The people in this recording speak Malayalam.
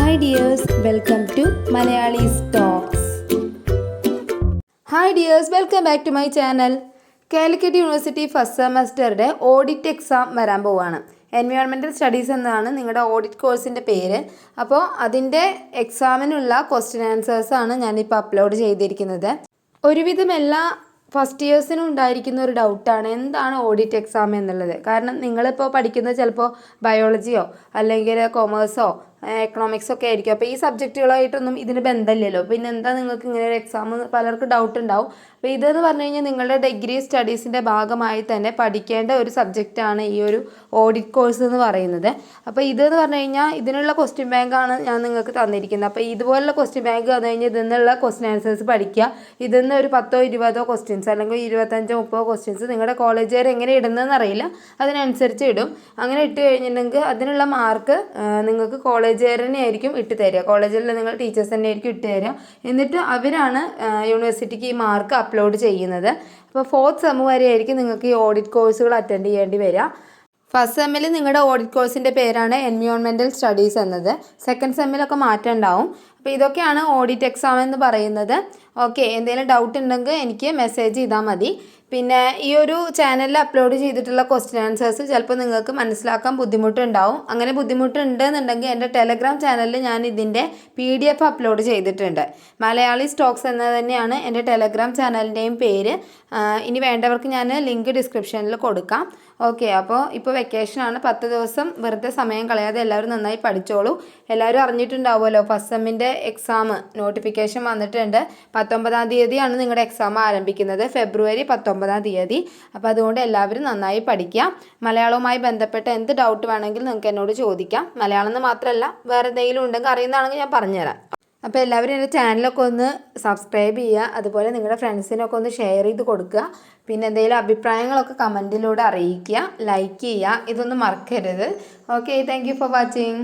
Hi dears, welcome to Malayali's Talks. Hi dears, welcome back to my channel. Calicut university first സെമസ്റ്ററുടെ ഓഡിറ്റ് എക്സാം വരാൻ പോവുകയാണ്. എൻവയോൺമെൻറ്റൽ സ്റ്റഡീസ് എന്നാണ് നിങ്ങളുടെ ഓഡിറ്റ് കോഴ്സിൻ്റെ പേര്. അപ്പോൾ അതിൻ്റെ എക്സാമിനുള്ള ക്വസ്റ്റ്യൻ ആൻസേഴ്സാണ് ഞാനിപ്പോൾ അപ്ലോഡ് ചെയ്തിരിക്കുന്നത്. ഒരുവിധം എല്ലാ ഫസ്റ്റ് ഇയേഴ്സിനും ഉണ്ടായിരിക്കുന്ന ഒരു ഡൗട്ടാണ് എന്താണ് ഓഡിറ്റ് എക്സാം എന്നുള്ളത്. കാരണം നിങ്ങളിപ്പോൾ പഠിക്കുന്നത് ചിലപ്പോൾ ബയോളജിയോ അല്ലെങ്കിൽ കൊമേഴ്സോ എക്കണോമിക്സോ ഒക്കെ ആയിരിക്കും. അപ്പോൾ ഈ സബ്ജക്റ്റുകളായിട്ടൊന്നും ഇതിന് ബന്ധമില്ലല്ലോ. പിന്നെ എന്താ നിങ്ങൾക്ക് ഇങ്ങനെ ഒരു എക്സാം പലർക്കും ഡൗട്ട് ഉണ്ടാവും. അപ്പോൾ ഇതെന്ന് പറഞ്ഞു കഴിഞ്ഞാൽ നിങ്ങളുടെ ഡിഗ്രി സ്റ്റഡീസിൻ്റെ ഭാഗമായി തന്നെ പഠിക്കേണ്ട ഒരു സബ്ജക്റ്റാണ് ഈ ഒരു ഓഡിറ്റ് കോഴ്സ് എന്ന് പറയുന്നത്. അപ്പോൾ ഇതെന്ന് പറഞ്ഞു കഴിഞ്ഞാൽ ഇതിനുള്ള ക്വസ്റ്റ്യൻ ബാങ്കാണ് ഞാൻ നിങ്ങൾക്ക് തന്നിരിക്കുന്നത്. അപ്പോൾ ഇതുപോലുള്ള ക്വസ്റ്റ്യൻ ബാങ്ക് വന്നു കഴിഞ്ഞാൽ ഇതിൽ നിന്നുള്ള ക്വസ്റ്റ്യൻ ആൻസേഴ്സ് പഠിക്കുക. ഇതിൽ നിന്ന് ഒരു 10-20 ക്വസ്റ്റ്യൻസ് അല്ലെങ്കിൽ 25-30 ക്വസ്റ്റ്യൻസ് നിങ്ങളുടെ കോളേജുകാർ എങ്ങനെ ഇടുന്നതെന്ന് അറിയില്ല, അതിനനുസരിച്ച് ഇടും. അങ്ങനെ ഇട്ട് കഴിഞ്ഞിട്ടുണ്ടെങ്കിൽ അതിനുള്ള മാർക്ക് നിങ്ങൾക്ക് കോളേജുകാർ തന്നെ ആയിരിക്കും ഇട്ട് തരിക. കോളേജിൽ നിങ്ങൾ ടീച്ചേഴ്സ് തന്നെ ആയിരിക്കും ഇട്ട് തരിക. എന്നിട്ട് അവരാണ് യൂണിവേഴ്സിറ്റിക്ക് ഈ മാർക്ക് അപ്ലോഡ് ചെയ്യുന്നത്. അപ്പോൾ 4th സെം വരെ ആയിരിക്കും നിങ്ങൾക്ക് ഈ ഓഡിറ്റ് കോഴ്സുകൾ അറ്റൻഡ് ചെയ്യേണ്ടി വരിക. ഫസ്റ്റ് സെമ്മിൽ നിങ്ങളുടെ ഓഡിറ്റ് കോഴ്സിൻ്റെ പേരാണ് എൻവയോൺമെൻറ്റൽ സ്റ്റഡീസ് എന്നത്. സെക്കൻഡ് സെമ്മിലൊക്കെ മാറ്റം ഉണ്ടാവും. അപ്പോൾ ഇതൊക്കെയാണ് ഓഡിറ്റ് എക്സാം എന്ന് പറയുന്നത്. ഓക്കെ, എന്തെങ്കിലും ഡൗട്ട് ഉണ്ടെങ്കിൽ എനിക്ക് മെസ്സേജ് ചെയ്താൽ മതി. പിന്നെ ഈ ഒരു ചാനലിൽ അപ്ലോഡ് ചെയ്തിട്ടുള്ള ക്വസ്റ്റ്യൻ ആൻസേഴ്സ് ചിലപ്പോൾ നിങ്ങൾക്ക് മനസ്സിലാക്കാൻ ബുദ്ധിമുട്ടുണ്ടാവും. അങ്ങനെ ബുദ്ധിമുട്ടുണ്ടെന്നുണ്ടെങ്കിൽ എൻ്റെ ടെലഗ്രാം ചാനലിൽ ഞാൻ ഇതിൻ്റെ PDF അപ്ലോഡ് ചെയ്തിട്ടുണ്ട്. മലയാളി സ്റ്റോക്സ് എന്നത് തന്നെയാണ് എൻ്റെ ടെലഗ്രാം ചാനലിൻ്റെയും പേര്. ഇനി വേണ്ടവർക്ക് ഞാൻ ലിങ്ക് ഡിസ്ക്രിപ്ഷനിൽ കൊടുക്കാം. ഓക്കെ, അപ്പോൾ ഇപ്പോൾ വെക്കേഷനാണ്. 10 ദിവസം വെറുതെ സമയം കളയാതെ എല്ലാവരും നന്നായി പഠിച്ചോളൂ. എല്ലാവരും അറിഞ്ഞിട്ടുണ്ടാവുമല്ലോ ഫസ്റ്റ് സെമ്മിൻ്റെ എക്സാം നോട്ടിഫിക്കേഷൻ വന്നിട്ടുണ്ട്. 19-ാം തീയതിയാണ് നിങ്ങളുടെ എക്സാം ആരംഭിക്കുന്നത്, ഫെബ്രുവരി 19-ാം തീയതി. അപ്പോൾ അതുകൊണ്ട് എല്ലാവരും നന്നായി പഠിക്കുക. മലയാളവുമായി ബന്ധപ്പെട്ട എന്ത് ഡൗട്ട് വേണമെങ്കിലും നിങ്ങൾക്ക് എന്നോട് ചോദിക്കാം. മലയാളം എന്ന് മാത്രമല്ല വേറെ എന്തെങ്കിലും ഉണ്ടെങ്കിൽ അറിയുന്നതാണെങ്കിൽ ഞാൻ പറഞ്ഞുതരാം. അപ്പോൾ എല്ലാവരും എൻ്റെ ചാനലൊക്കെ ഒന്ന് സബ്സ്ക്രൈബ് ചെയ്യുക. അതുപോലെ നിങ്ങളുടെ ഫ്രണ്ട്സിനൊക്കെ ഒന്ന് ഷെയർ ചെയ്ത് കൊടുക്കുക. പിന്നെ എന്തെങ്കിലും അഭിപ്രായങ്ങളൊക്കെ കമൻറ്റിലൂടെ അറിയിക്കുക, ലൈക്ക് ചെയ്യുക. ഇതൊന്നും മറക്കരുത്. Okay, thank you for watching.